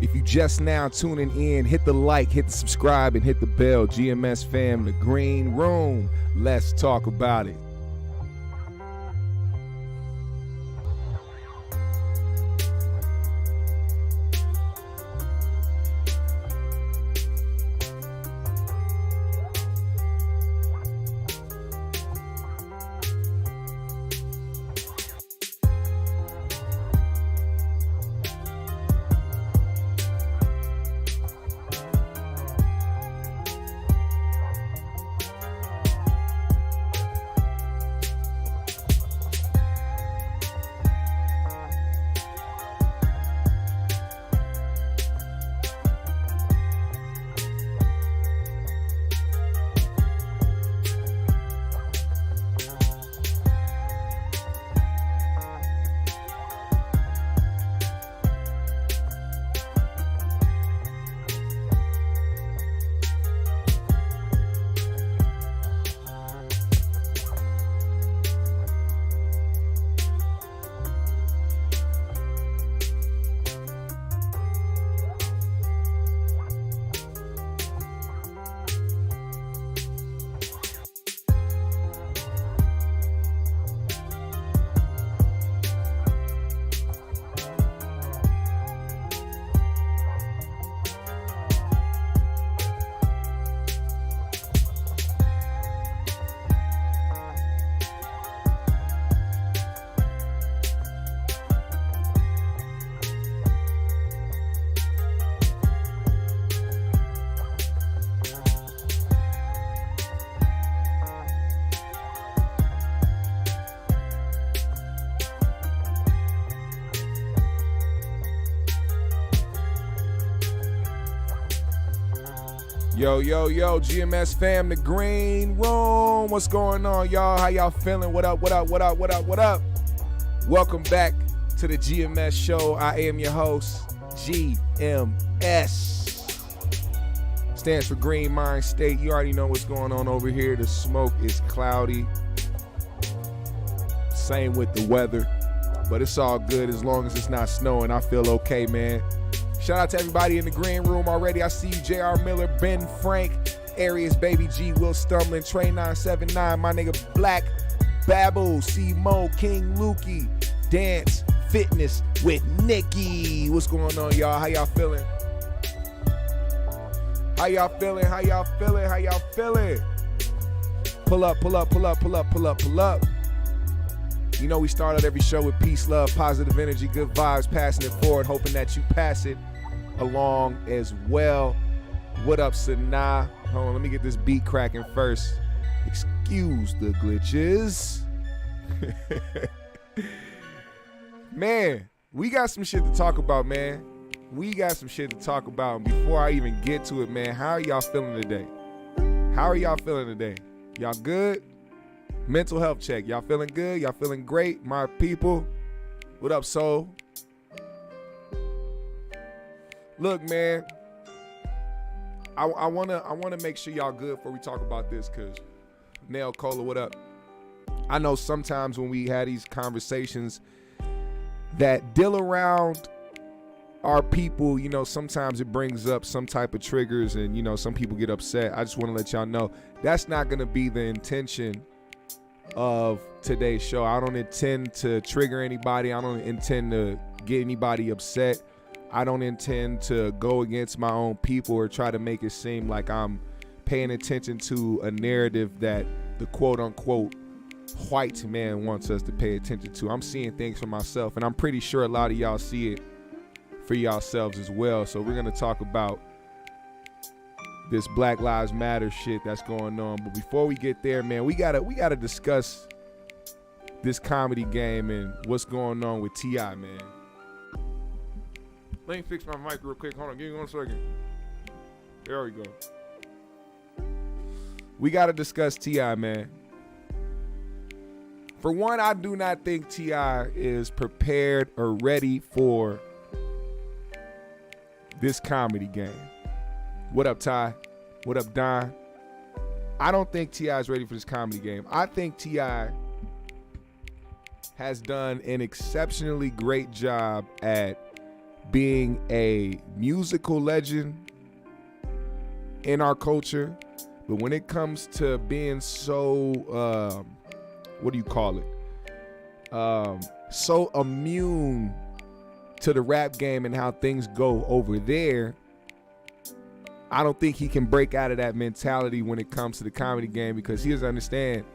If you just now tuning in, hit the like, hit the subscribe, and hit the bell. GMS fam, the green room. Let's talk about it. Yo, GMS fam, the green room. What's going on, y'all? How y'all feeling? What up? Welcome back to the GMS show. I am your host, GMS. Stands for Green Mind State. You already know what's going on over here. The smoke is cloudy. Same with the weather. But it's all good as long as it's not snowing. I feel okay, man. Shout out to everybody in the green room already. I see you, J.R. Miller, Ben Frank, Arias, Baby G, Will Stumbling, Trey 979, my nigga Black, Babble, C Mo, King Lukey, Dance, Fitness with Nikki. What's going on, y'all? How y'all feeling? Pull up. You know we start out every show with peace, love, positive energy, good vibes, passing it forward, hoping that you pass it along as well. What up, Sanaa? Hold on, let me get this beat cracking first. Excuse the glitches. Man, we got some shit to talk about, man. And before I even get to it, man, how are y'all feeling today? Y'all good? Mental health check. Y'all feeling good? Y'all feeling great? My people. What up, soul? Look, man. I wanna make sure y'all good before we talk about this, cause Nail Cola, what up? I know sometimes when we had these conversations that deal around our people, you know, sometimes it brings up some type of triggers and, you know, some people get upset. I just want to let y'all know that's not gonna be the intention of today's show. I don't intend to trigger anybody. I don't intend to get anybody upset. I don't intend to go against my own people or try to make it seem like I'm paying attention to a narrative that the quote unquote white man wants us to pay attention to. I'm seeing things for myself, and I'm pretty sure a lot of y'all see it for yourselves as well. So we're going to talk about this Black Lives Matter shit that's going on. But before we get there, man, we gotta discuss this comedy game and what's going on with T.I., man. Let me fix my mic real quick. Hold on, give me 1 second. There we go. We gotta discuss T.I., man. For one, I do not think T.I. is prepared or ready for this comedy game. What up, Ty? What up, Don? I don't think T.I. is ready for this comedy game. I think T.I. has done an exceptionally great job at being a musical legend in our culture, but when it comes to being so, what do you call it? So immune to the rap game and how things go over there, I don't think he can break out of that mentality when it comes to the comedy game, because he doesn't understand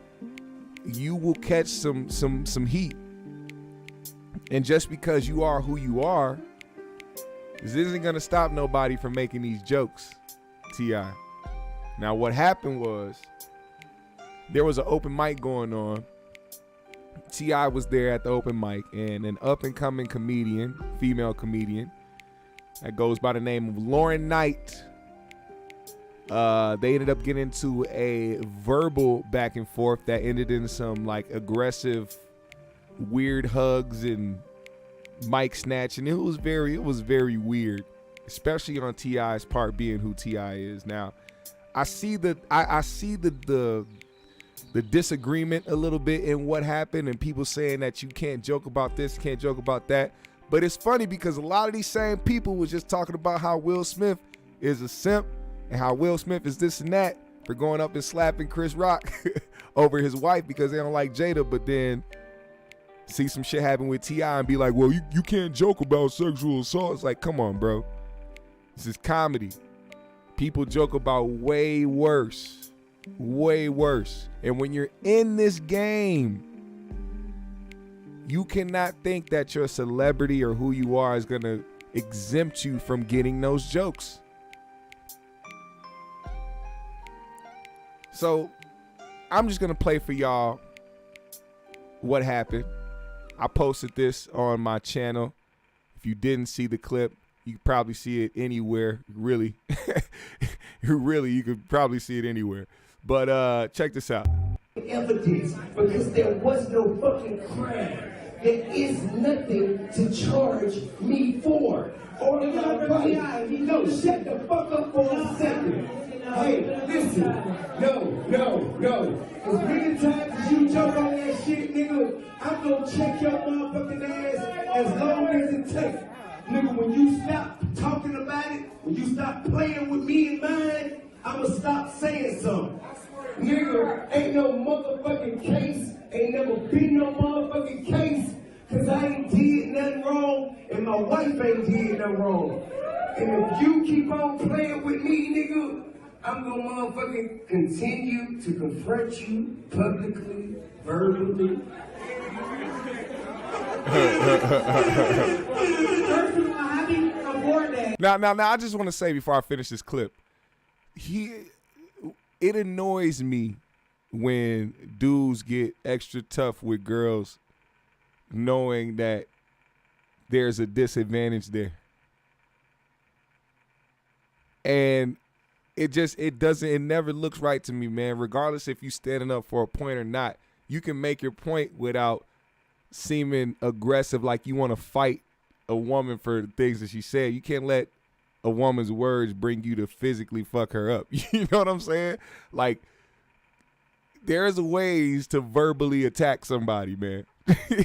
you will catch some heat. And just because you are who you are, this isn't going to stop nobody from making these jokes, T.I. Now, what happened was there was an open mic going on. T.I. was there at the open mic, and an up-and-coming comedian, female comedian, that goes by the name of Lauren Knight, they ended up getting into a verbal back and forth that ended in some like aggressive, weird hugs and mic snatching. It was very weird, especially on T.I.'s part, being who T.I. is. Now, I see the disagreement a little bit in what happened, and people saying that you can't joke about this, can't joke about that. But it's funny because a lot of these same people was just talking about how Will Smith is a simp and how Will Smith is this and that for going up and slapping Chris Rock over his wife because they don't like Jada, but then see some shit happen with T.I. and be like, well, you can't joke about sexual assault. It's like, come on, bro. This is comedy. People joke about way worse. And when you're in this game, you cannot think that your celebrity or who you are is going to exempt you from getting those jokes. So I'm just going to play for y'all what happened. I posted this on my channel. If you didn't see the clip, you could probably see it anywhere. Really, you could probably see it anywhere. But check this out. Evidence, because there was no fucking crime. There is nothing to charge me for. Or no, shut the fuck up for a second. Hey, listen. No. As many times as you joke on that shit, nigga, I'm gonna check your motherfucking ass as long as it takes. Nigga, when you stop talking about it, when you stop playing with me and mine, I'ma stop saying something. Nigga, ain't no motherfucking case, ain't never been no motherfucking case, cause I ain't did nothing wrong, and my wife ain't did nothing wrong. And if you keep on playing with me, nigga, I'm gonna motherfucking continue to confront you publicly, verbally. Now, I just want to say before I finish this clip, it annoys me when dudes get extra tough with girls knowing that there's a disadvantage there. And it never looks right to me, man. Regardless if you standing up for a point or not, you can make your point without seeming aggressive, like you want to fight a woman for the things that she said. You can't let a woman's words bring you to physically fuck her up. You know what I'm saying? Like, there's ways to verbally attack somebody, man.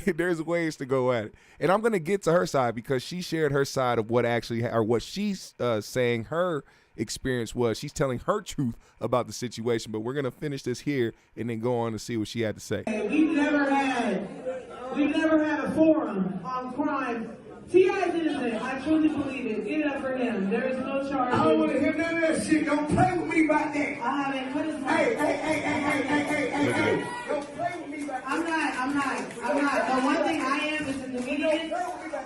There's ways to go at it. And I'm going to get to her side because she shared her side of what actually, or what she's saying her experience was. She's telling her truth about the situation, but we're going to finish this here and then go on to see what she had to say. We've never had a forum on crime. T.I.'s innocent. I truly believe it. Get it up for him. There is no charge. I don't want to hear none of that shit. Don't play with me about that. I haven't put his mouth. Hey. Don't play with me about that. I'm not. The one thing I am is in the media.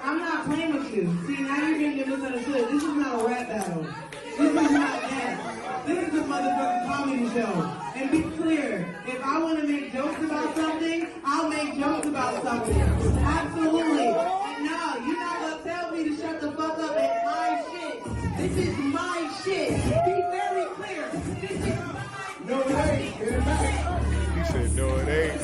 I'm not playing with you. See, now you're getting misunderstood. This is not a rap battle. This is not that. This is a motherfucking comedy show. And be clear, if I want to make jokes about something, I'll make jokes about something. Absolutely. And no, you're not going to tell me to shut the fuck up at my shit. This is my shit. Be very clear. This is my No, it ain't. He said, no, it ain't.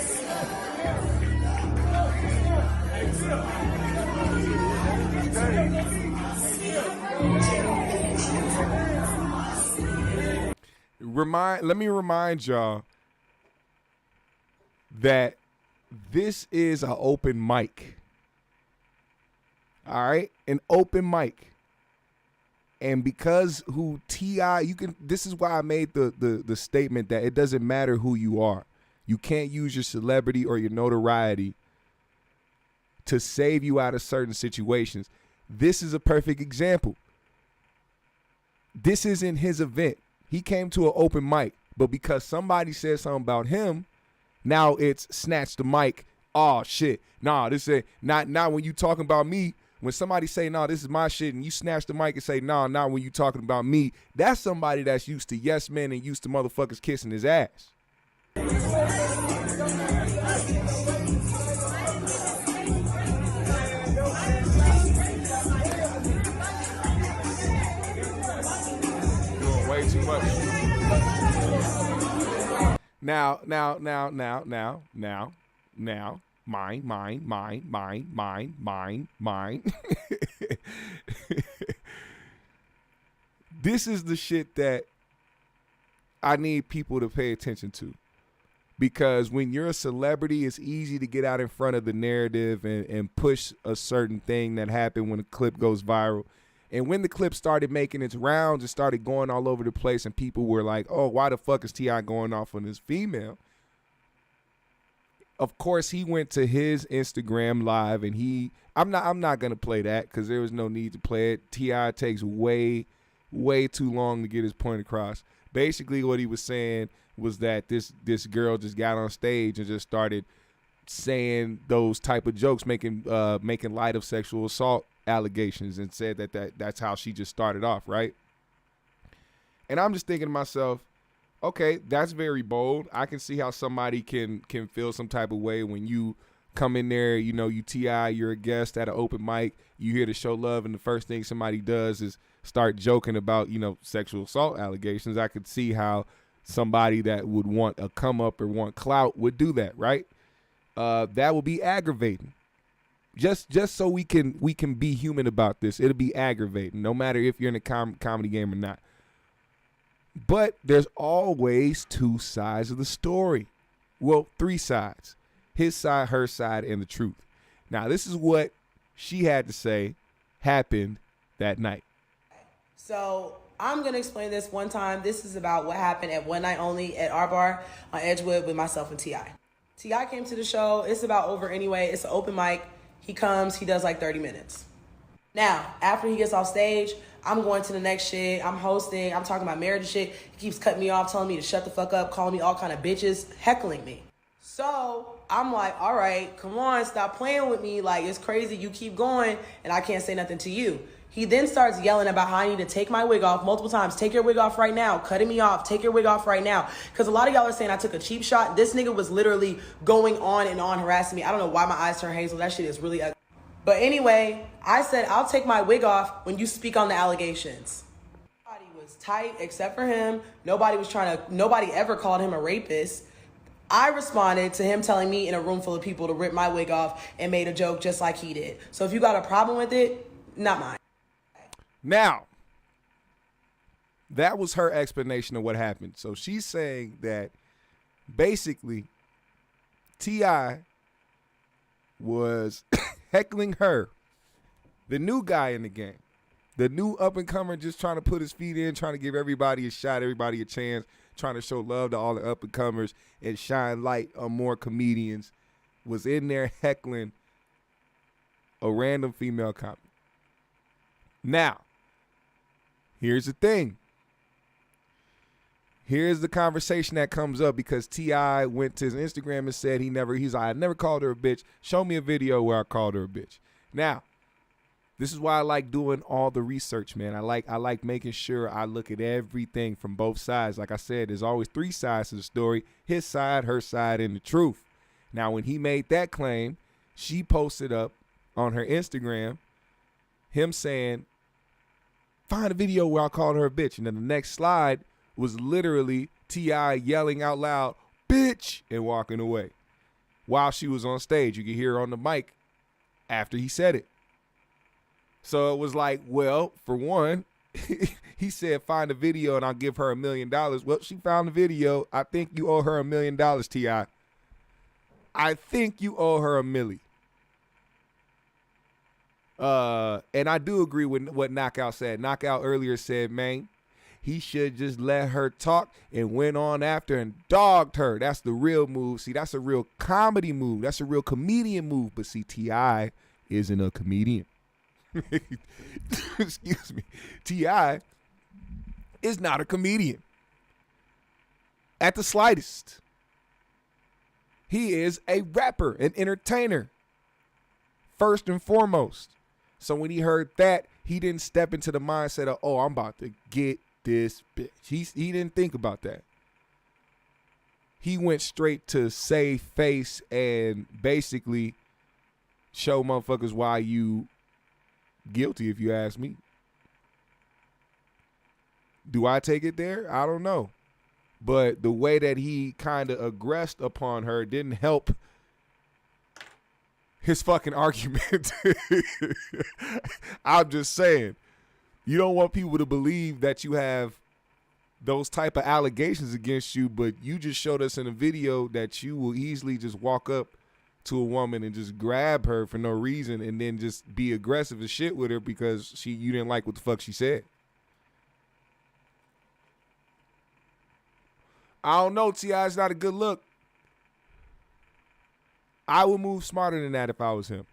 Let me remind y'all that this is an open mic. All right, an open mic. And because who T.I., this is why I made the statement that it doesn't matter who you are. You can't use your celebrity or your notoriety to save you out of certain situations. This is a perfect example. This isn't his event. He came to an open mic, but because somebody said something about him, now it's snatch the mic. Oh shit. Nah, this ain't not when you talking about me. When somebody say, nah, this is my shit, and you snatch the mic and say, nah, not when you talking about me, that's somebody that's used to yes men and used to motherfuckers kissing his ass. Doing way too much. Now. Mine. This is the shit that I need people to pay attention to. Because when you're a celebrity, it's easy to get out in front of the narrative and push a certain thing that happened when a clip goes viral. And when the clip started making its rounds, it started going all over the place, and people were like, oh, why the fuck is T.I. going off on this female? Of course, he went to his Instagram live, and I'm not gonna play that because there was no need to play it. T.I. takes way too long to get his point across. Basically, what he was saying was that this girl just got on stage and just started saying those type of jokes, making light of sexual assault allegations, and said that's how she just started off, right? And I'm just thinking to myself, okay, that's very bold. I can see how somebody can feel some type of way when you come in there, you T.I., you're a guest at an open mic, you here to show love, and the first thing somebody does is start joking about, sexual assault allegations. I could see how somebody that would want a come up or want clout would do that, right? That would be aggravating. Just so we can be human about this. It'll be aggravating, no matter if you're in a comedy game or not. But there's always two sides of the story. Well, three sides. His side, her side, and the truth. Now, this is what she had to say happened that night. So I'm going to explain this one time. This is about what happened at One Night Only at our bar on Edgewood with myself and T.I. T.I. came to the show. It's about over anyway. It's an open mic. He comes. He does like 30 minutes. Now, after he gets off stage, I'm going to the next shit. I'm hosting. I'm talking about marriage and shit. He keeps cutting me off, telling me to shut the fuck up, calling me all kind of bitches, heckling me. So I'm like, all right, come on, stop playing with me. Like, it's crazy. You keep going, and I can't say nothing to you. He then starts yelling about how I need to take my wig off multiple times. Take your wig off right now. Cutting me off. Take your wig off right now. Because a lot of y'all are saying I took a cheap shot. This nigga was literally going on and on harassing me. I don't know why my eyes turn hazel. That shit is really ugly. But anyway, I said, I'll take my wig off when you speak on the allegations. Everybody was tight except for him. Nobody ever called him a rapist. I responded to him telling me in a room full of people to rip my wig off and made a joke just like he did. So if you got a problem with it, not mine. Now, that was her explanation of what happened. So she's saying that basically T.I. was heckling her, the new guy in the game, the new up-and-comer just trying to put his feet in, trying to give everybody a shot, everybody a chance, trying to show love to all the up-and-comers and shine light on more comedians, was in there heckling a random female comic. Now, here's the thing. Here's the conversation that comes up because T.I. went to his Instagram and said I never called her a bitch. Show me a video where I called her a bitch. Now, this is why I like doing all the research, man. I like making sure I look at everything from both sides. Like I said, there's always three sides to the story: his side, her side, and the truth. Now, when he made that claim, she posted up on her Instagram him saying, find a video where I called her a bitch. And then the next slide was literally T.I. yelling out loud, bitch, and walking away. While she was on stage, you could hear her on the mic after he said it. So it was like, well, for one, he said, find a video and I'll give her $1 million. Well, she found the video. I think you owe her $1 million, T.I. I think you owe her $1 million. And I do agree with what Knockout said. Knockout earlier said, man, he should just let her talk and went on after and dogged her. That's the real move. See, that's a real comedy move. That's a real comedian move. But see, T.I. isn't a comedian. Excuse me. T.I. is not a comedian. At the slightest. He is a rapper, an entertainer. First and foremost. So when he heard that, he didn't step into the mindset of, oh, I'm about to get this bitch. He didn't think about that. He went straight to save face and basically show motherfuckers why you guilty, if you ask me. Do I take it there? I don't know. But the way that he kind of aggressed upon her didn't help his fucking argument. I'm just saying. You don't want people to believe that you have those type of allegations against you, but you just showed us in a video that you will easily just walk up to a woman and just grab her for no reason and then just be aggressive as shit with her because you didn't like what the fuck she said. I don't know, T.I. It's not a good look. I would move smarter than that if I was him.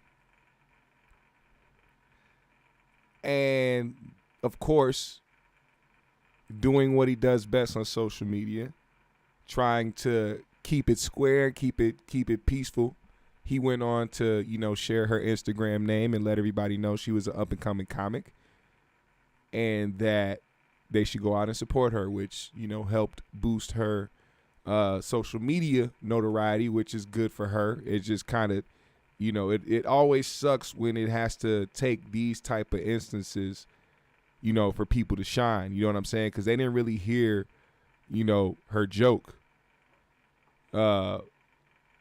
And, of course, doing what he does best on social media, trying to keep it square, keep it peaceful. He went on to, share her Instagram name and let everybody know she was an up-and-coming comic and that they should go out and support her, which, helped boost her social media notoriety, which is good for her. It just kind of, it always sucks when it has to take these type of instances, for people to shine. You know what I'm saying? Because they didn't really hear, her joke. They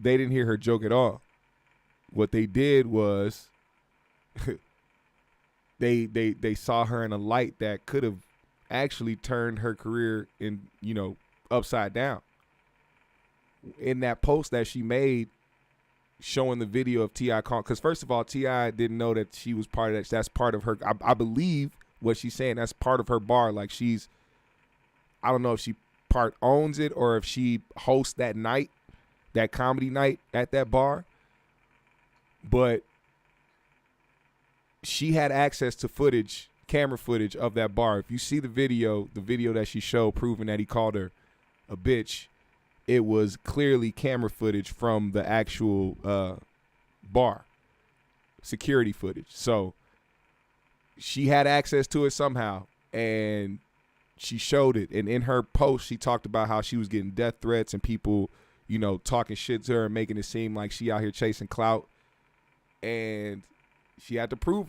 didn't hear her joke at all. What they did was they saw her in a light that could have actually turned her career in, upside down. In that post that she made showing the video of T.I. calling, because first of all, T.I. didn't know that she was part of that. That's part of her. I believe what she's saying. That's part of her bar. Like I don't know if she part owns it or if she hosts that night, that comedy night at that bar. But she had access to camera footage of that bar. If you see the video that she showed proving that he called her a bitch, it was clearly camera footage from the actual bar, security footage. So she had access to it somehow, and she showed it. And in her post, she talked about how she was getting death threats and people, talking shit to her and making it seem like she out here chasing clout. And she had to prove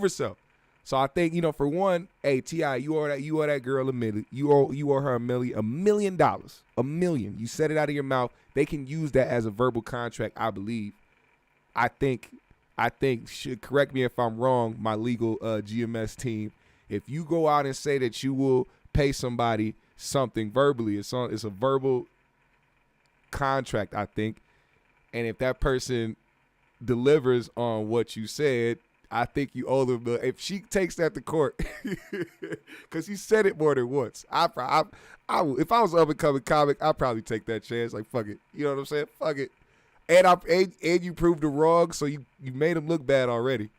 herself. So I think, for one, hey, T.I., you owe that girl $1 million. You owe her $1 million. $1 million. You said it out of your mouth. They can use that as a verbal contract, I believe. I think should correct me if I'm wrong, my legal GMS team. If you go out and say that you will pay somebody something verbally, it's a verbal contract, I think. And if that person delivers on what you said, I think you owe them. If she takes that to court, because he said it more than once, I if I was an up-and-coming comic, I'd probably take that chance. Like, fuck it. You know what I'm saying? Fuck it. And you proved her wrong, so you made him look bad already.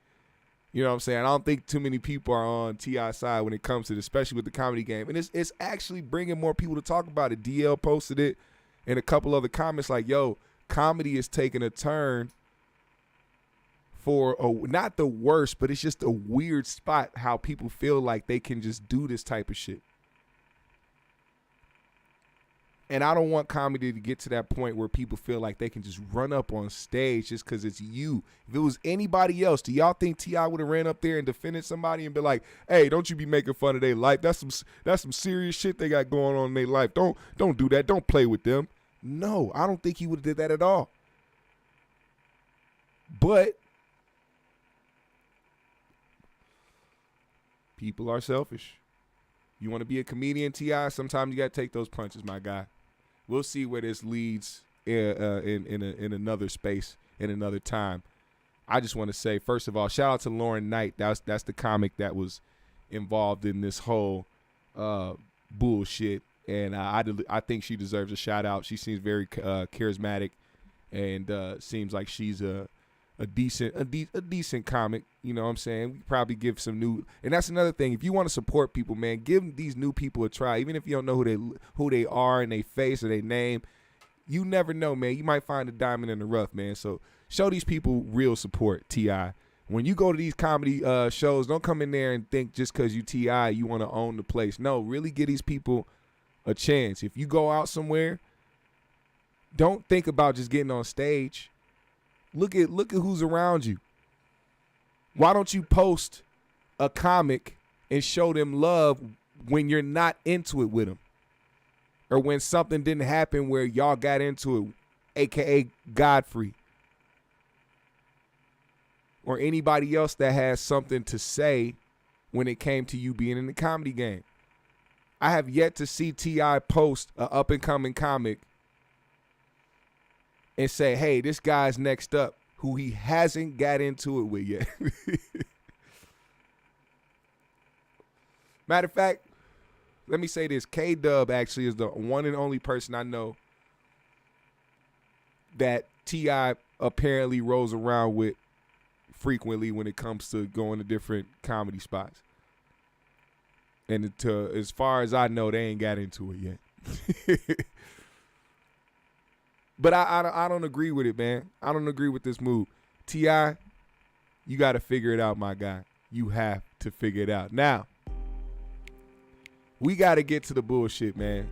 You know what I'm saying? I don't think too many people are on T.I.'s side when it comes to this, especially with the comedy game. And it's actually bringing more people to talk about it. DL posted it and a couple other comments like, yo, comedy is taking a turn for not the worst, but it's just a weird spot how people feel like they can just do this type of shit. And I don't want comedy to get to that point where people feel like they can just run up on stage just because it's you. If it was anybody else, do y'all think T.I. would have ran up there and defended somebody and be like, hey, don't you be making fun of their life. That's some serious shit they got going on in their life. Don't do that. Don't play with them. No, I don't think he would have did that at all. But people are selfish. You want to be a comedian, T.I., sometimes you got to take those punches, my guy. We'll see where this leads in another space, in another time. I just want to say, first of all, shout out to Lauren Knight. That's the comic that was involved in this whole bullshit, and I think she deserves a shout out. She seems very charismatic, and seems like she's a decent comic. You know what I'm saying? We probably give some new, and that's another thing. If you want to support people, man, give these new people a try. Even if you don't know who they are and they face or their name, you never know, man. You might find a diamond in the rough, man. So show these people real support, T.I. When you go to these comedy shows, don't come in there and think just because you T.I. you want to own the place. No, really give these people a chance. If you go out somewhere, don't think about just getting on stage. Look at who's around you. Why don't you post a comic and show them love when you're not into it with them? Or when something didn't happen where y'all got into it, a.k.a. Godfrey. Or anybody else that has something to say when it came to you being in the comedy game. I have yet to see T.I. post an up-and-coming comic and say, hey, this guy's next up, who he hasn't got into it with yet. Matter of fact, let me say this. K-Dub actually is the one and only person I know that T.I. apparently rolls around with frequently when it comes to going to different comedy spots. And as far as I know, they ain't got into it yet. But I don't agree with it, man. I don't agree with this move. T.I., you got to figure it out, my guy. You have to figure it out. Now, we got to get to the bullshit, man.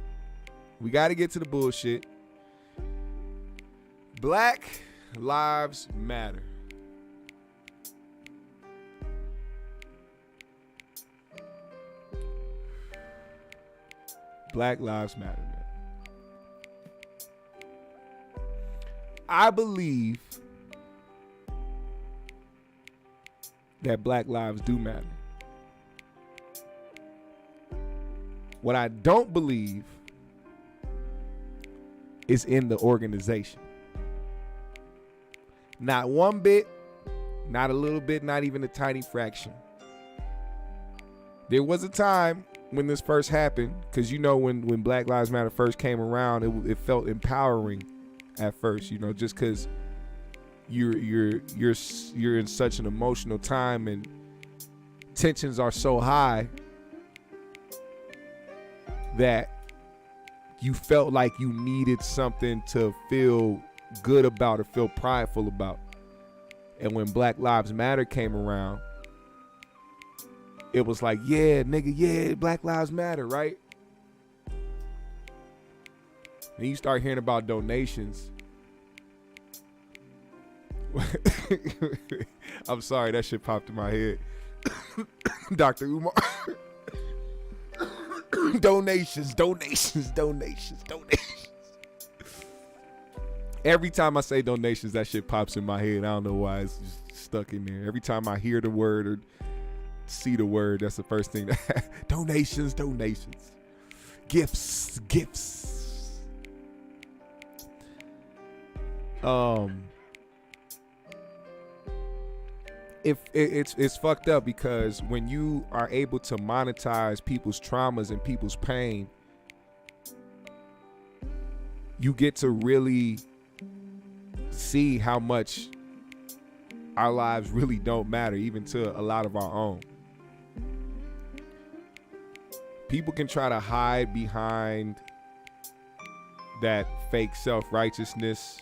We got to get to the bullshit. Black Lives Matter. Black Lives Matter, man. I believe that black lives do matter. What I don't believe is in the organization. Not one bit, not a little bit, not even a tiny fraction. There was a time when this first happened, because you know when Black Lives Matter first came around, it felt empowering at first, you know, just because you're in such an emotional time and tensions are so high that you felt like you needed something to feel good about or feel prideful about. And when Black Lives Matter came around, it was like, yeah, nigga, yeah, Black Lives Matter, right? Then you start hearing about donations. I'm sorry, that shit popped in my head. Dr. Umar. Donations. Every time I say donations, that shit pops in my head. I don't know why, it's just stuck in there. Every time I hear the word or see the word, that's the first thing. Donations. Gifts. If it's fucked up, because when you are able to monetize people's traumas and people's pain, you get to really see how much our lives really don't matter, even to a lot of our own. People can try to hide behind that fake self-righteousness,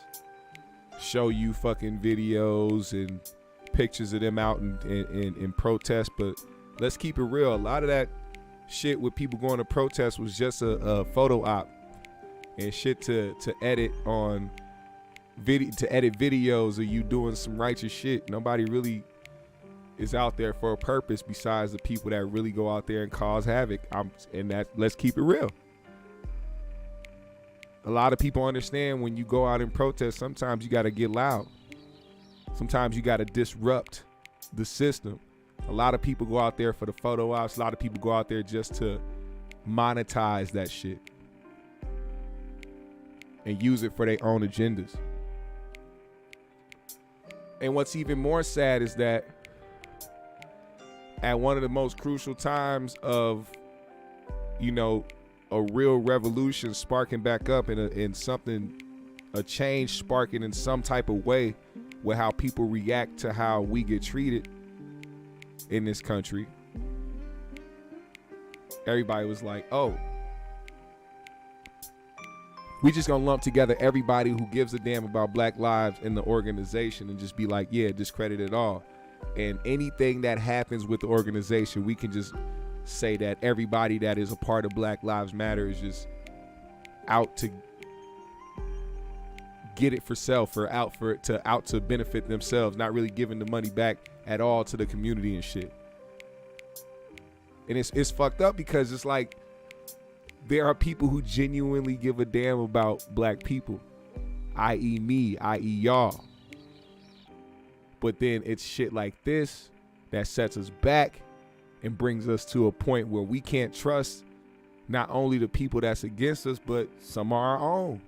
show you fucking videos and pictures of them out in protest, but let's keep it real. A lot of that shit with people going to protest was just a photo op and shit to edit on video, to edit videos of you doing some righteous shit. Nobody really is out there for a purpose besides the people that really go out there and cause havoc. Let's keep it real. A lot of people understand when you go out and protest, sometimes you got to get loud. Sometimes you got to disrupt the system. A lot of people go out there for the photo ops. A lot of people go out there just to monetize that shit and use it for their own agendas. And what's even more sad is that at one of the most crucial times of, you know, a real revolution sparking back up in something, a change sparking in some type of way with how people react to how we get treated in this country, everybody was like, oh, we just gonna lump together everybody who gives a damn about Black lives in the organization and just be like, yeah, discredit it all. And anything that happens with the organization, we can just say that everybody that is a part of Black Lives Matter is just out to get it for self or out to benefit themselves, not really giving the money back at all to the community and shit. And it's fucked up because it's like there are people who genuinely give a damn about Black people, i.e. me, i.e. y'all. But then it's shit like this that sets us back and brings us to a point where we can't trust not only the people that's against us, but some of our own.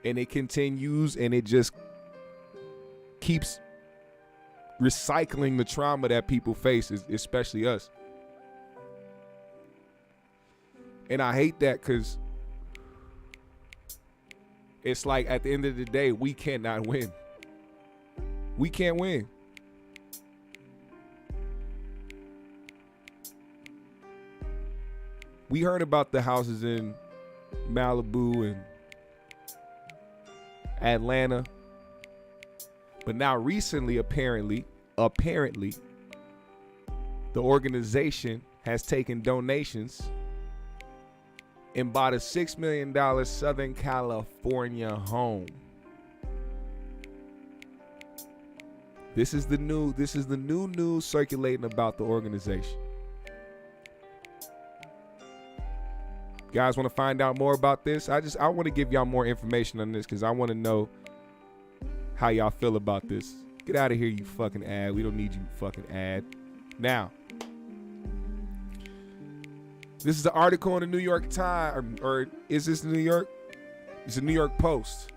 And it continues and it just keeps recycling the trauma that people face, especially us. And I hate that because it's like at the end of the day, we cannot win. We can't win. We heard about the houses in Malibu and Atlanta. But now recently, apparently, the organization has taken donations and bought a $6 million Southern California home. This is the new news circulating about the organization. You guys want to find out more about this? I want to give y'all more information on this because I want to know how y'all feel about this. Get out of here, you fucking ad. We don't need you fucking ad. Now, this is an article in the New York Times, or is this New York? It's a New York Post.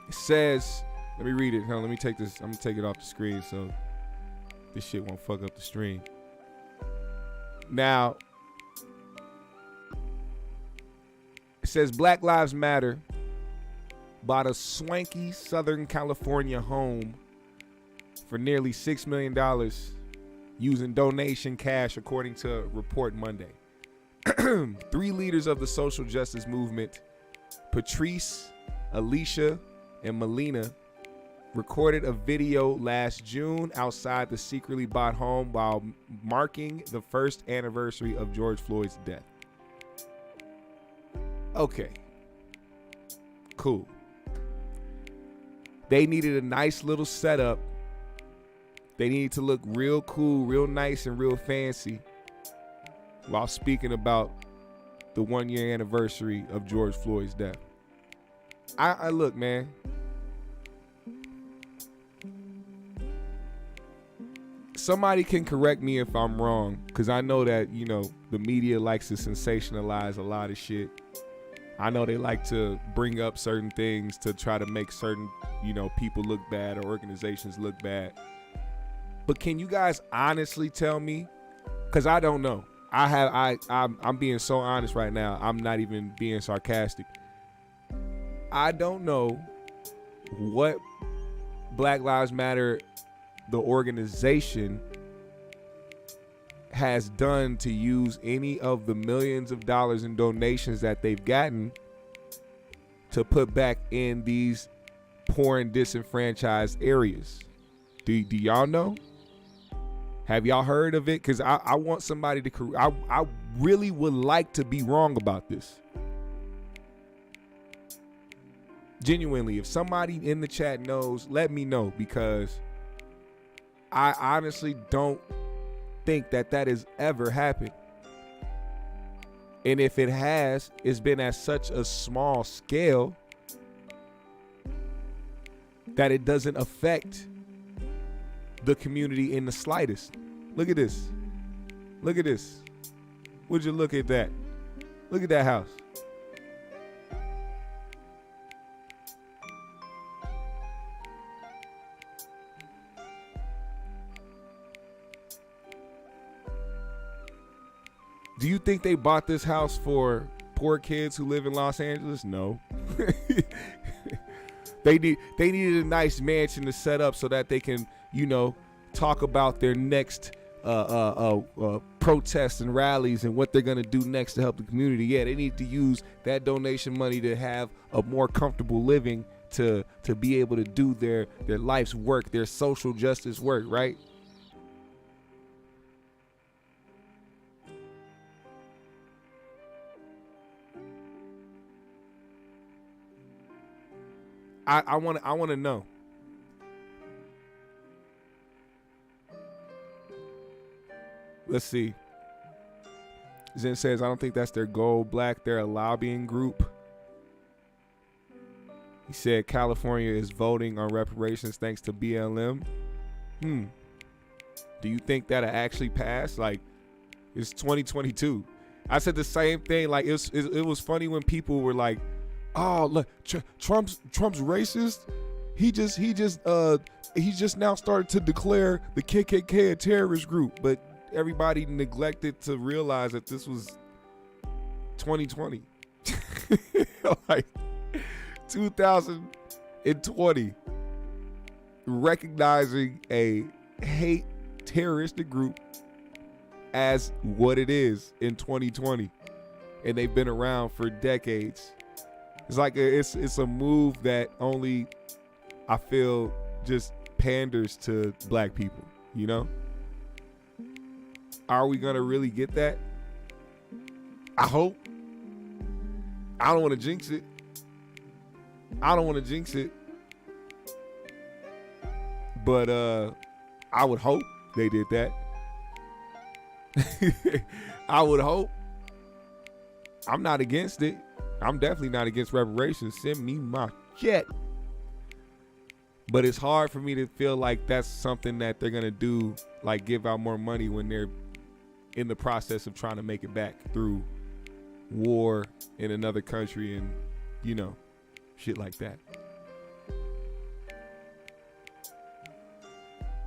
It says, let me read it. Hold on, let me take this. I'm gonna take it off the screen so this shit won't fuck up the stream. Now, it says Black Lives Matter bought a swanky Southern California home for nearly $6 million using donation cash, according to a report Monday. 3 leaders of the social justice movement, Patrice, Alicia, and Melina, recorded a video last June outside the secretly bought home while marking the first anniversary of George Floyd's death. Okay. Cool. They needed a nice little setup. They needed to look real cool, real nice, and real fancy while speaking about the 1-year anniversary of George Floyd's death. I look, man. Somebody can correct me if I'm wrong, because I know that, you know, the media likes to sensationalize a lot of shit. I know they like to bring up certain things to try to make certain, you know, people look bad or organizations look bad. But can you guys honestly tell me? Because I don't know. I'm being so honest right now. I'm not even being sarcastic. I don't know what Black Lives Matter, the organization, has done to use any of the millions of dollars in donations that they've gotten to put back in these poor and disenfranchised areas. Do y'all know? Have y'all heard of it? Because I want somebody to, I really would like to be wrong about this. Genuinely, if somebody in the chat knows, let me know, because I honestly don't think that has ever happened. And if it has, it's been at such a small scale that it doesn't affect the community in the slightest. Look at this. Look at this. Would you look at that? Look at that house. Do you think they bought this house for poor kids who live in Los Angeles? No. They needed a nice mansion to set up so that they can, talk about their next protests and rallies and what they're gonna do next to help the community. Yeah, they need to use that donation money to have a more comfortable living, to be able to do their life's work, their social justice work, right? I want to know. Let's see. Zen says, I don't think that's their goal. Black, they're a lobbying group. He said California is voting on reparations thanks to BLM. Do you think that'll actually pass? Like, it's 2022. I said the same thing. Like, it was funny when people were like, oh, look, Trump's racist. He just now started to declare the KKK a terrorist group, but everybody neglected to realize that this was 2020. Like 2020, recognizing a hate terroristic group as what it is in 2020, and they've been around for decades. It's like it's a move that only, I feel, just panders to black people, Are we gonna really get that? I hope. I don't want to jinx it. But I would hope they did that. I would hope. I'm not against it. I'm definitely not against reparations. Send me my check. But it's hard for me to feel like that's something that they're gonna do, like give out more money when they're in the process of trying to make it back through war in another country and, shit like that.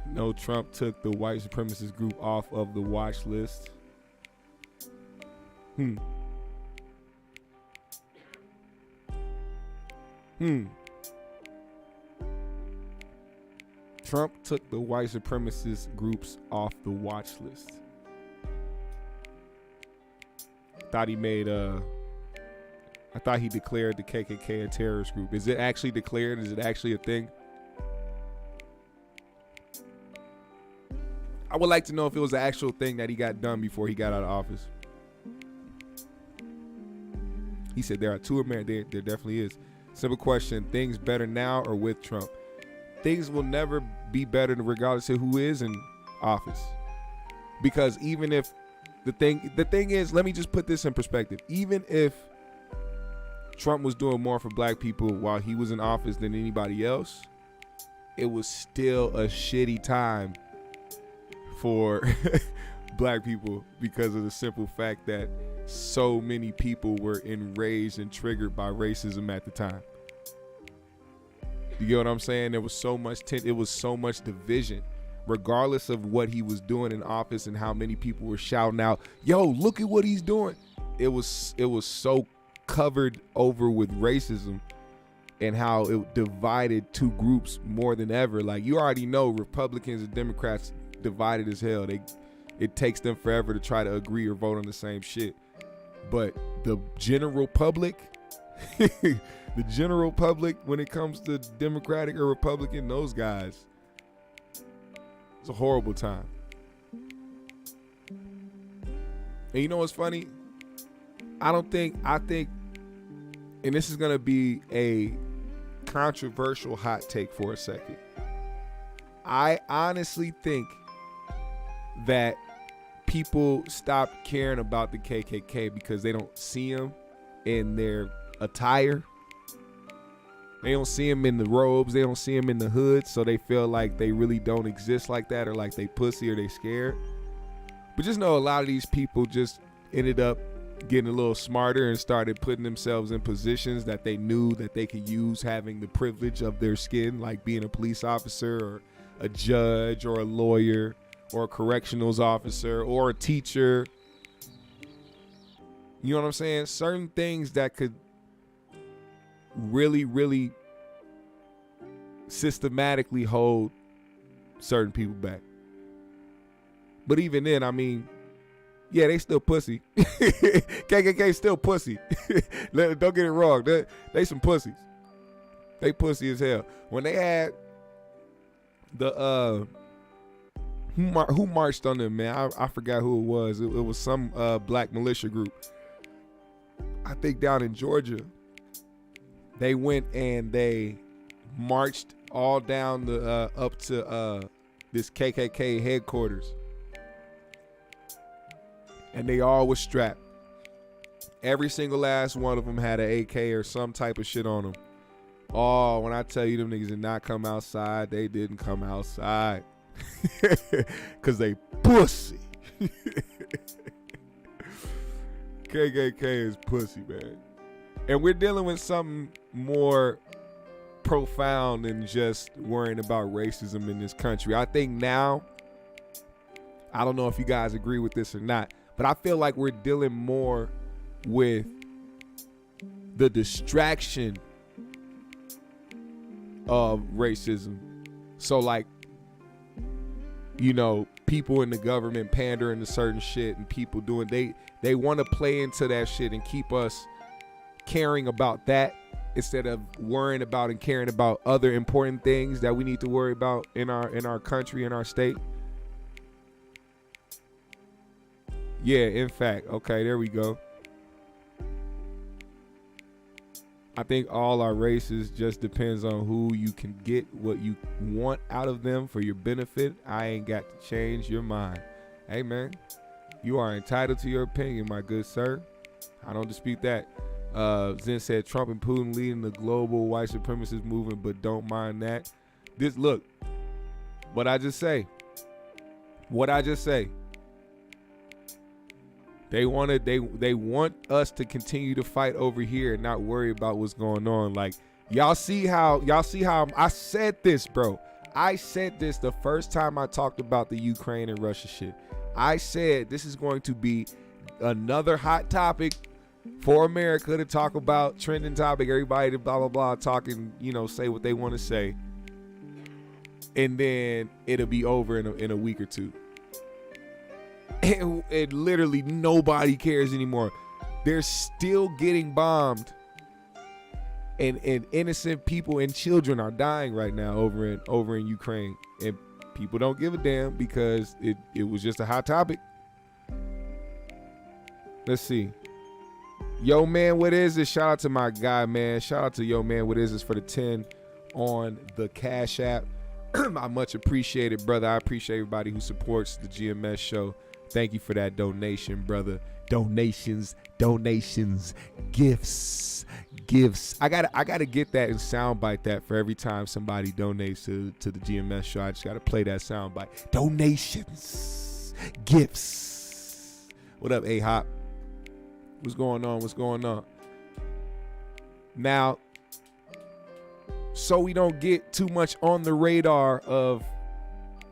No, Trump took the white supremacist group off of the watch list. Trump took the white supremacist groups off the watch list. I thought he declared the KKK a terrorist group. Is it actually declared? Is it actually a thing? I would like to know if it was an actual thing that he got done before he got out of office. He said there are two Americans. There definitely is. Simple question. Things better now or with Trump? Things will never be better regardless of who is in office. Because even if the thing is, let me just put this in perspective. Even if Trump was doing more for black people while he was in office than anybody else, it was still a shitty time for black people because of the simple fact that so many people were enraged and triggered by racism at the time. You get what I'm saying? There was so much it was so much division, regardless of what he was doing in office and how many people were shouting out, "Yo, look at what he's doing." It was so covered over with racism and how it divided two groups more than ever. Like, you already know Republicans and Democrats divided as hell. It takes them forever to try to agree or vote on the same shit. But the general public, when it comes to Democratic or Republican, those guys, it's a horrible time. And you know what's funny? I think, and this is going to be a controversial hot take for a second. I honestly think that people stop caring about the KKK because they don't see them in their attire. They don't see them in the robes. They don't see them in the hood. So they feel like they really don't exist like that, or like they pussy, or they scared. But just know a lot of these people just ended up getting a little smarter and started putting themselves in positions that they knew that they could use, having the privilege of their skin, like being a police officer or a judge or a lawyer or a correctionals officer or a teacher. You know what I'm saying? Certain things that could really, really systematically hold certain people back. But even then, I mean, yeah, they still pussy. KKK still pussy. Don't get it wrong. They some pussies. They pussy as hell. When they had the who marched on them, man? I forgot who it was. It was some black militia group. I think down in Georgia. They went and they marched all down the up to this KKK headquarters. And they all was strapped. Every single last one of them had an AK or some type of shit on them. Oh, when I tell you them niggas did not come outside, they didn't come outside. Because they pussy. KKK is pussy, man. And we're dealing with something more profound than just worrying about racism in this country. I think now, I don't know if you guys agree with this or not, but I feel like we're dealing more with the distraction of racism. So like, you know, people in the government pandering to certain shit and people doing, they want to play into that shit and keep us caring about that instead of worrying about and caring about other important things that we need to worry about in our country, in our state. Yeah, in fact. Okay, there we go. I think all our races just depends on who you can get what you want out of them for your benefit. I ain't got to change your mind. Hey, man, you are entitled to your opinion, my good sir. I don't dispute that. Zen said Trump and Putin leading the global white supremacist movement, but don't mind that. Look, what I just say. They want us to continue to fight over here and not worry about what's going on. Like, y'all see how I said this, bro. I said this the first time I talked about the Ukraine and Russia shit. I said this is going to be another hot topic for America to talk about, trending topic, everybody to blah blah blah talking, you know, say what they want to say. And then it'll be over in a week or two. And literally nobody cares anymore. They're still getting bombed, and innocent people and children are dying right now over in Ukraine, and people don't give a damn because it was just a hot topic. Let's see. Yo, man, what is this? Shout out to my guy, man. Shout out to Yo, man, what is this for the 10 on the Cash App. I much appreciate it, brother. I appreciate everybody who supports the GMS show. Thank you for that donation, brother. Donations, gifts. I gotta get that and soundbite that for every time somebody donates to the GMS show. I just gotta play that soundbite. Donations, gifts. What up, A-Hop? What's going on? Now, so we don't get too much on the radar of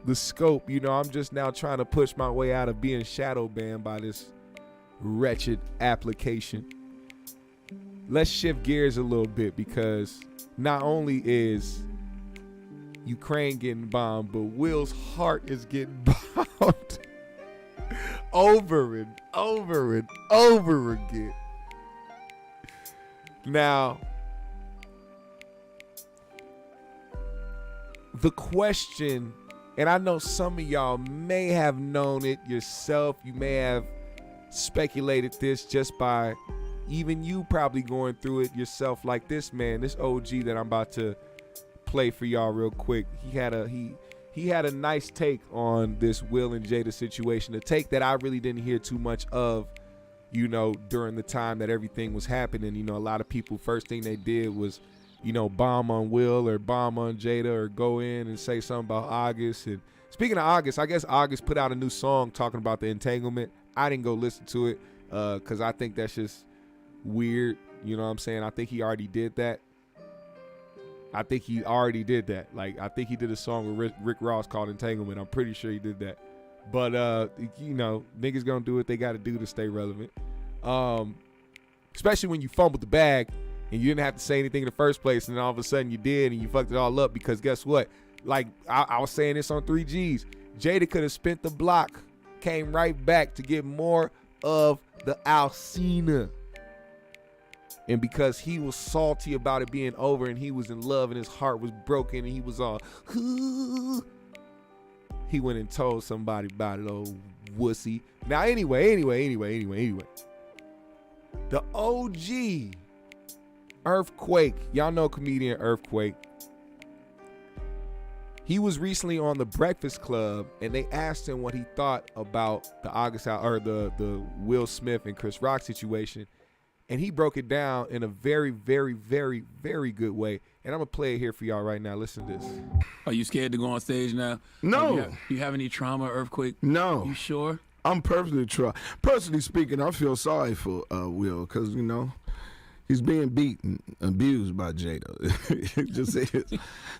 the scope, you know, I'm just now trying to push my way out of being shadow banned by this wretched application. Let's shift gears a little bit, because not only is Ukraine getting bombed, but Will's heart is getting bombed over and over again. Now, the question, and I know some of y'all may have known it yourself. You may have speculated this just by even you probably going through it yourself, like this man, this OG that I'm about to play for y'all real quick. He had a nice take on this Will and Jada situation, a take that I really didn't hear too much of, you know, during the time that everything was happening. You know, a lot of people, first thing they did was, you know, bomb on Will or bomb on Jada or go in and say something about August. And speaking of August, I guess August put out a new song talking about the entanglement. I didn't go listen to it because I think that's just weird. You know what I'm saying? I think he already did that. Like, I think he did a song with Rick Ross called Entanglement. I'm pretty sure he did that. But, you know, niggas gonna do what they gotta do to stay relevant. Especially when you fumbled the bag and you didn't have to say anything in the first place, and then all of a sudden you did, and you fucked it all up. Because guess what? Like I was saying this on 3Gs, Jada could have spent the block, came right back to get more of the Alcina. And because he was salty about it being over, and he was in love, and his heart was broken, and he was all, he went and told somebody about it, old wussy. Now, anyway. The OG Earthquake. Y'all know comedian Earthquake. He was recently on the Breakfast Club, and they asked him what he thought about the Will Smith and Chris Rock situation. And he broke it down in a very, very, very, very good way. And I'm going to play it here for y'all right now. Listen to this. Are you scared to go on stage now? No. You have any trauma, Earthquake? No. You sure? I'm personally speaking, I feel sorry for Will, because, you know, he's being beaten, abused by Jada. It just is.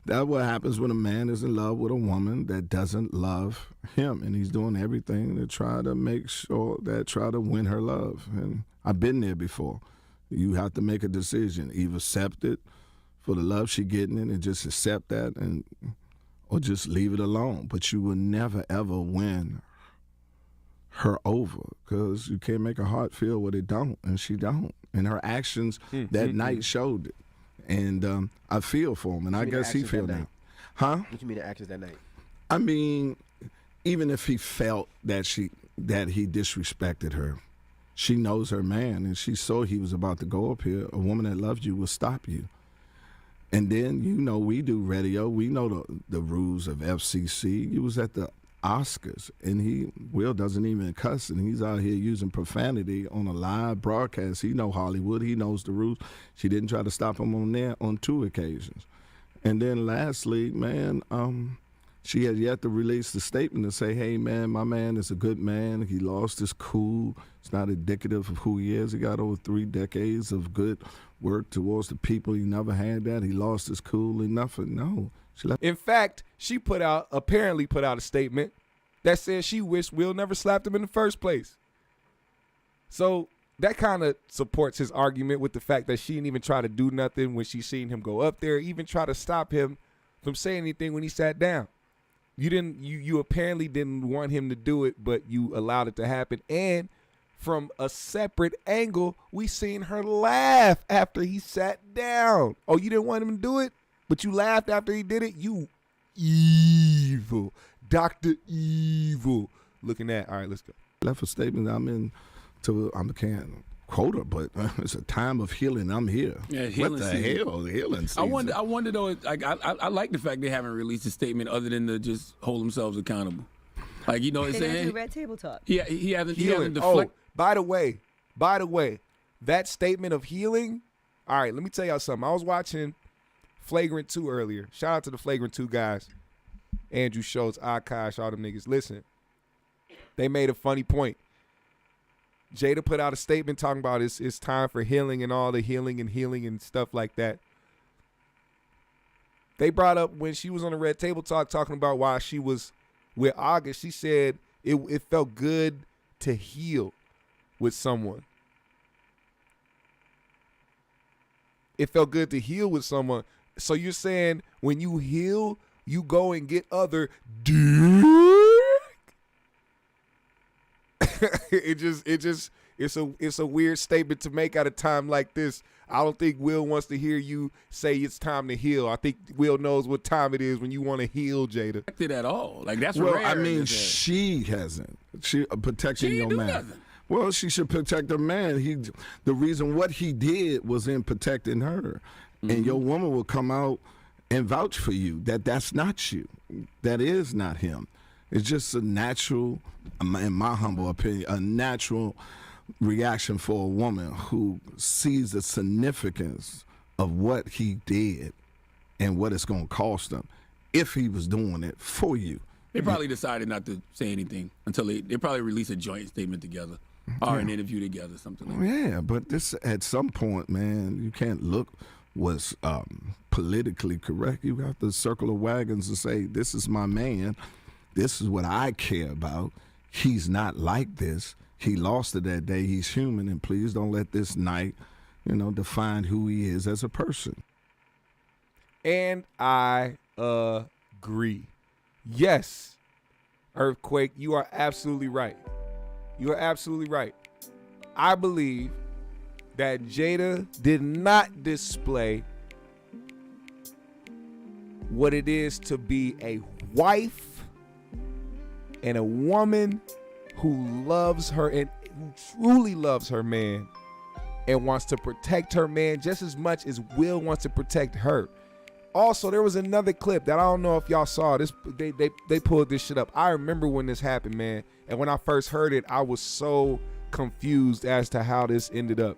That's what happens when a man is in love with a woman that doesn't love him. And he's doing everything to try to win her love. And I've been there before. You have to make a decision. Either accept it for the love she's getting it and just accept that, or just leave it alone. But you will never, ever win her over, because you can't make her heart feel what it don't, and she don't. And her actions that night showed it. And I feel for him, and I guess he feel now. Huh? What you mean the actions that night? I mean, even if he felt that he disrespected her, she knows her man, and she saw he was about to go up here. A woman that loves you will stop you. And then, you know, we do radio. We know the rules of FCC. You was at the Oscars, and Will doesn't even cuss, and he's out here using profanity on a live broadcast. He know Hollywood. He knows the rules. She didn't try to stop him on there on 2 occasions. And then lastly, man, she has yet to release the statement to say, hey, man, my man is a good man. He lost his cool. It's not indicative of who he is. He got over 3 decades of good work towards the people. He never had that. He lost his cool and nothing. No. In fact, she apparently put out a statement that said she wished Will never slapped him in the first place. So that kind of supports his argument with the fact that she didn't even try to do nothing when she seen him go up there, even try to stop him from saying anything when he sat down. You apparently didn't want him to do it, but you allowed it to happen. And from a separate angle, we seen her laugh after he sat down. Oh, you didn't want him to do it, but you laughed after he did it? You evil. Dr. Evil. Looking at, all right, let's go. Left a statement I can't quote her, but it's a time of healing. I'm here. Yeah, what the hell? Healing season. I wonder though, like, I like the fact they haven't released a statement other than to just hold themselves accountable. Like, you know what I'm saying? Do Red Table Talk. Yeah, he hasn't deflected. Oh, by the way, that statement of healing, all right, let me tell y'all something. I was watching Flagrant 2 earlier. Shout out to the Flagrant 2 guys. Andrew Schultz, Akash, all them niggas. Listen, they made a funny point. Jada put out a statement talking about it's time for healing and all the healing and stuff like that. They brought up when she was on the Red Table Talk talking about why she was with August. She said it felt good to heal with someone. It felt good to heal with someone. So you're saying when you heal, you go and get other dick? It's a weird statement to make at a time like this. I don't think Will wants to hear you say it's time to heal. I think Will knows what time it is when you want to heal, Jada. Protected at all. Like, that's well, rare. I mean, she hasn't. She protecting your man. Nothing. Well, she should protect her man. The reason what he did was in protecting her. Mm-hmm. And your woman will come out and vouch for you that's not you. That is not him. It's just a natural, in my humble opinion, a natural reaction for a woman who sees the significance of what he did and what it's going to cost him if he was doing it for you. They probably decided not to say anything until they probably release a joint statement together or an interview together, something like that. Yeah, but this at some point, man, you can't look what's politically correct. You have to circle the wagons and say, this is my man. This is what I care about. he's not like this. He lost it that day. He's human, and please don't let this night, define who he is as a person. And I agree. Yes, Earthquake, you are absolutely right. You are absolutely right. I believe that Jada did not display what it is to be a wife and a woman who loves her and who truly loves her man and wants to protect her man just as much as Will wants to protect her. Also, there was another clip that I don't know if y'all saw. This they pulled this shit up. I remember when this happened, man. And when I first heard it, I was so confused as to how this ended up.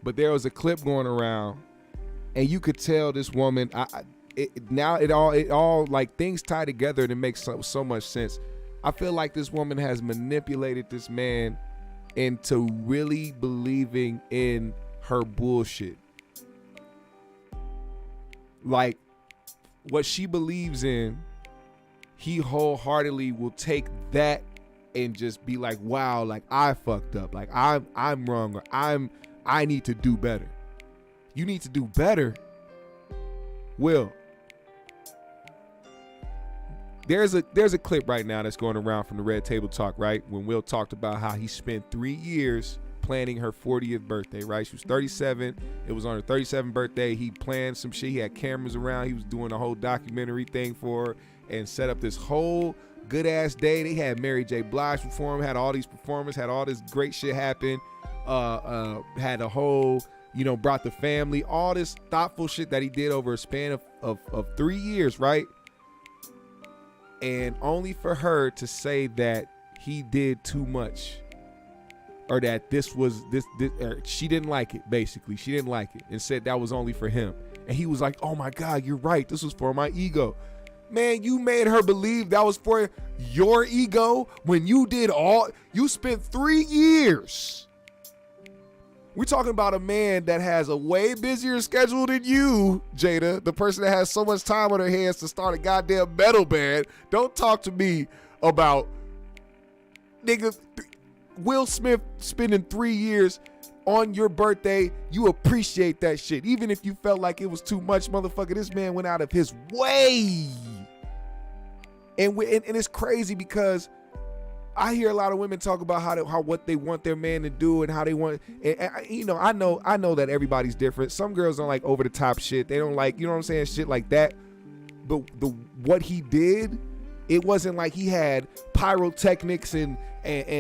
But there was a clip going around, and you could tell this woman. It all like things tie together and it makes so much sense. I feel like this woman has manipulated this man into really believing in her bullshit. Like, what she believes in, he wholeheartedly will take that and just be like, wow, like I fucked up, like I'm wrong, or I need to do better. You need to do better. Will, there's a clip right now that's going around from the Red Table Talk, right? When Will talked about how he spent 3 years planning her 40th birthday, right? She was 37. It was on her 37th birthday. He planned some shit. He had cameras around. He was doing a whole documentary thing for her and set up this whole good ass day. They had Mary J. Blige perform, had all these performers, had all this great shit happen. Had a whole, brought the family, all this thoughtful shit that he did over a span of 3 years, right? And only for her to say that he did too much. Or that this or she didn't like it, basically. She didn't like it and said that was only for him. And he was like, oh my God, you're right. This was for my ego. Man, you made her believe that was for your ego when you spent 3 years. We're talking about a man that has a way busier schedule than you, Jada, the person that has so much time on her hands to start a goddamn metal band. Don't talk to me about, nigga, Will Smith spending 3 years on your birthday. You appreciate that shit. Even if you felt like it was too much, motherfucker, this man went out of his way. And it's crazy because I hear a lot of women talk about how what they want their man to do and how they want. And I know that everybody's different. Some girls don't like over the top shit. They don't like, shit like that. But what he did, it wasn't like he had pyrotechnics and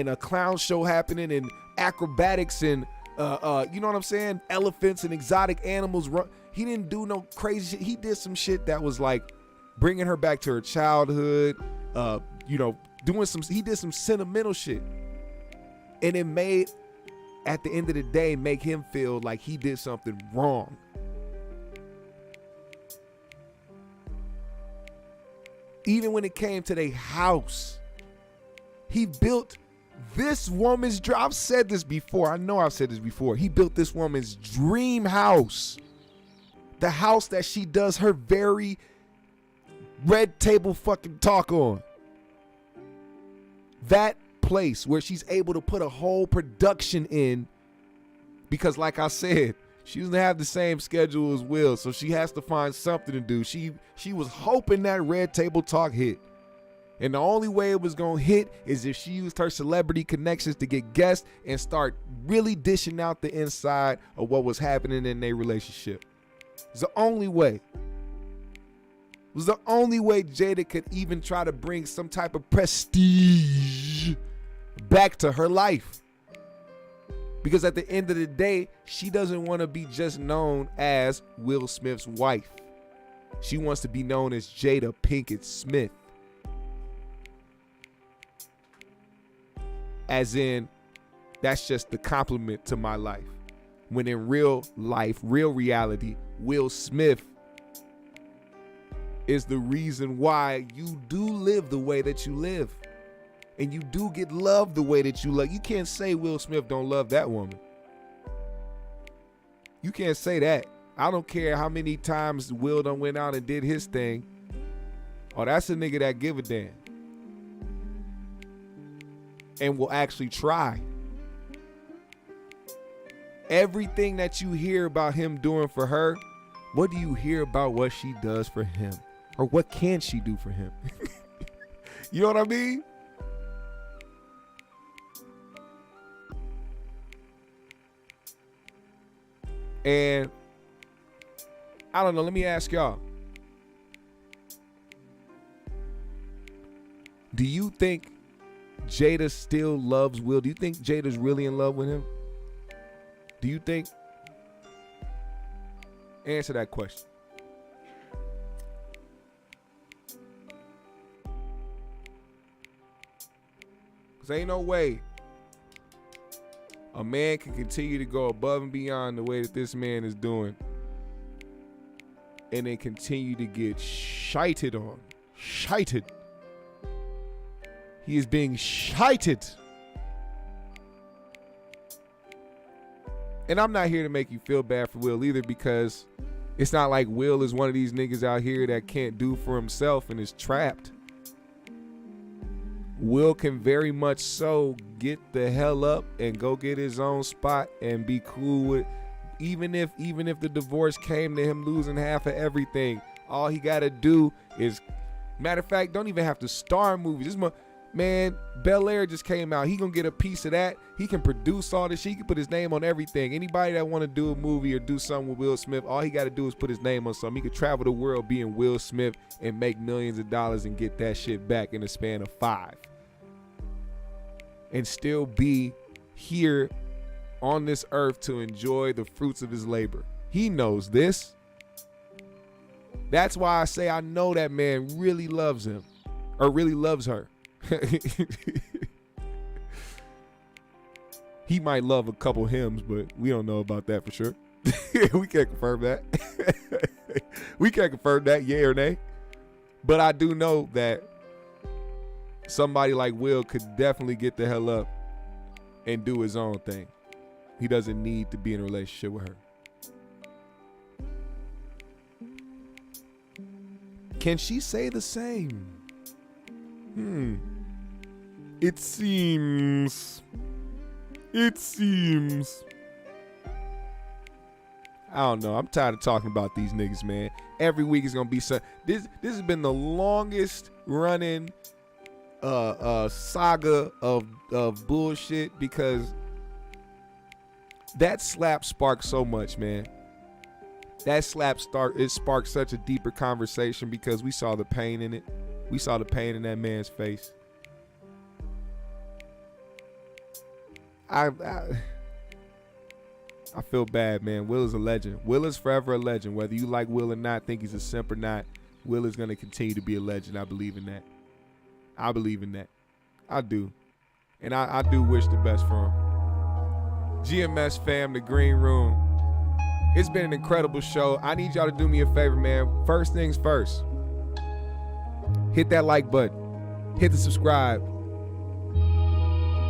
a clown show happening and acrobatics and elephants and exotic animals run. He didn't do no crazy shit. He did some shit that was like bringing her back to her childhood. He did some sentimental shit, and it made, at the end of the day, make him feel like he did something wrong. Even when it came to their house, he built this woman's dream. I've said this before. I know I've said this before. He built this woman's dream house. The house that she does her very Red Table fucking Talk on. That place where she's able to put a whole production in, because like I said, she doesn't have the same schedule as Will, so she has to find something to do. She was hoping that Red Table Talk hit. And the only way it was going to hit is if she used her celebrity connections to get guests and start really dishing out the inside of what was happening in their relationship. It's the only way. It was the only way Jada could even try to bring some type of prestige back to her life. Because at the end of the day, she doesn't want to be just known as Will Smith's wife. She wants to be known as Jada Pinkett Smith. As in, that's just the compliment to my life. When in real life, real reality, Will Smith is the reason why you do live the way that you live. And you do get loved the way that you love. You can't say Will Smith don't love that woman. You can't say that. I don't care how many times Will done went out and did his thing. Oh, that's a nigga that give a damn. and will actually try. Everything that you hear about him doing for her, what do you hear about what she does for him? Or what can she do for him? You know what I mean? And I don't know, let me ask y'all. Do you think Jada still loves Will? Do you think Jada's really in love with him? Do you think? Answer that question. Because ain't no way a man can continue to go above and beyond the way that this man is doing and then continue to get shited on. Shited. He is being shited. And I'm not here to make you feel bad for Will either, because it's not like Will is one of these niggas out here that can't do for himself and is trapped. Will can very much so get the hell up and go get his own spot and be cool with, even if the divorce came to him losing half of everything. All he got to do is, matter of fact, don't even have to star in movies. Man, Bel Air just came out. He gonna get a piece of that. He can produce all this shit. He can put his name on everything. Anybody that want to do a movie or do something with Will Smith, all he got to do is put his name on something. He could travel the world being Will Smith and make millions of dollars and get that shit back in the span of 5. And still be here on this earth to enjoy the fruits of his labor. He knows this. That's why I say I know that man really loves him, or really loves her. He might love a couple hymns, but we don't know about that for sure. We can't confirm that. We can't confirm that, yay or nay. But I do know that somebody like Will could definitely get the hell up and do his own thing. He doesn't need to be in a relationship with her. Can she say the same? It seems. I don't know. I'm tired of talking about these niggas, man. Every week is gonna be some. This has been the longest running saga of bullshit, because that slap sparked so much, man. That slap sparked such a deeper conversation because we saw the pain in it. We saw the pain in that man's face. I feel bad, man. Will is a legend. Will is forever a legend. Whether you like Will or not, think he's a simp or not, Will is going to continue to be a legend. I believe in that. I do. And I do wish the best for him. GMS fam, the green room. It's been an incredible show. I need y'all to do me a favor, man. First things first. Hit that like button. Hit the subscribe.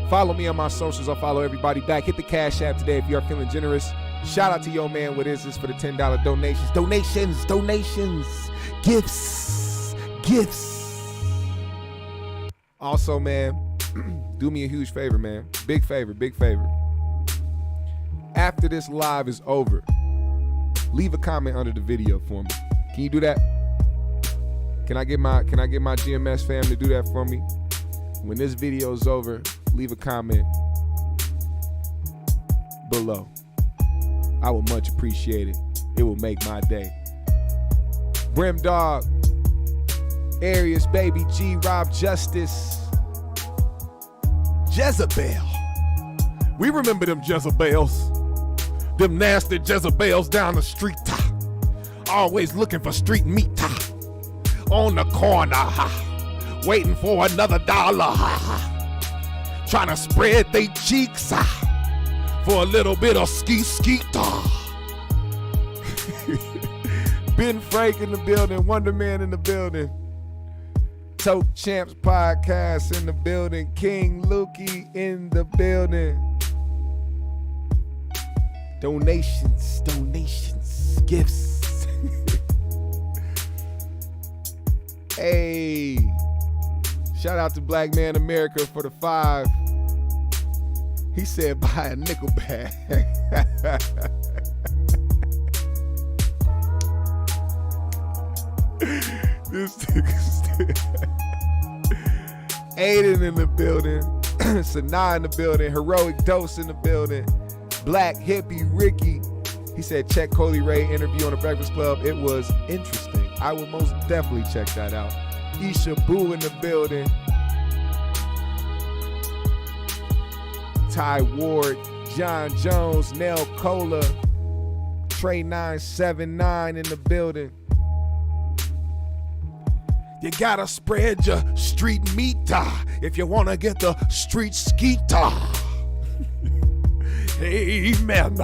Follow me on my socials. I'll follow everybody back. Hit the Cash App today if you are feeling generous. Shout out to your man. What is this for the $10 donations? Donations. Gifts. Also, man, do me a huge favor, man. Big favor. After this live is over, leave a comment under the video for me. Can you do that? Can I get my GMS fam to do that for me? When this video is over, leave a comment below. I would much appreciate it. It will make my day. Brim Dog, Arius, Baby G, Rob Justice, Jezebel. We remember them Jezebels. Them nasty Jezebels down the street. Always looking for street meat. On the corner. Waiting for another dollar. Trying to spread they cheeks for a little bit of skeet. Ben Frank in the building. Wonder Man in the building. Tote Champs Podcast in the building. King Lukey in the building. Donations, gifts. Hey, shout out to Black Man America for the 5. He said buy a nickel bag. This nigga Aiden in the building. Sanaa in the building. Heroic Dose in the building. Black Hippie Ricky. He said check Coley Ray interview on the Breakfast Club. It was interesting. I would most definitely check that out. Isha Boo in the building. Ty Ward, John Jones, Nell Cola, Trey 979 in the building. You gotta spread your street meter if you wanna get the street skeeter. Amen.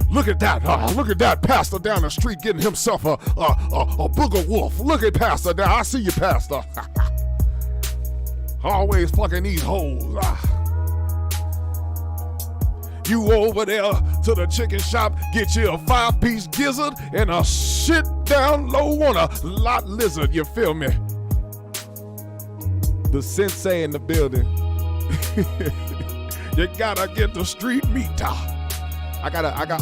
Look at that! Look at that pastor down the street getting himself a booger wolf. Look at Pastor down. I see you, Pastor. Always fucking these hoes. You over there to the chicken shop, get you a 5-piece gizzard and a shit down low on a lot lizard. You feel me? The sensei in the building. You gotta get the street meter. I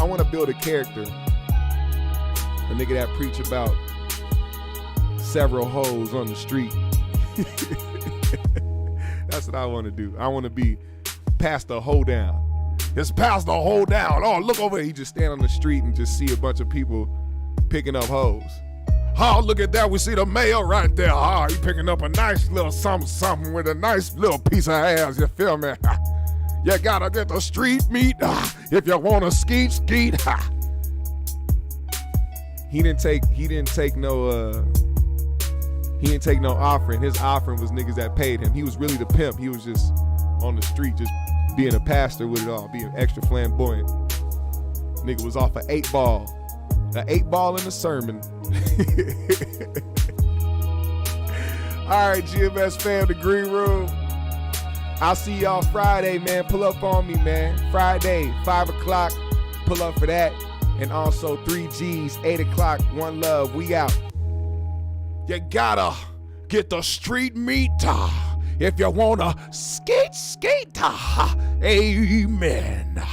want to build a character. A nigga that preach about several hoes on the street. That's what I want to do. I want to be Pastor Hoedown. It's Pastor Hoedown. Oh, look over here. He just stand on the street and just see a bunch of people picking up hoes. Oh, look at that. We see the mayor right there. Oh, he picking up a nice little something with a nice little piece of ass. You feel me? You gotta get the street meat if you want to skeet. He didn't take no offering. His offering was niggas that paid him. He was really the pimp. He was just on the street, just being a pastor with it all, being extra flamboyant. Nigga was off an 8-ball. An 8-ball in the sermon. All right, GMS fam, the green room. I'll see y'all Friday, man. Pull up on me, man. Friday, 5 o'clock. Pull up for that. And also 3Gs, 8 o'clock, One Love. We out. You gotta get the street meter if you wanna skate. Amen.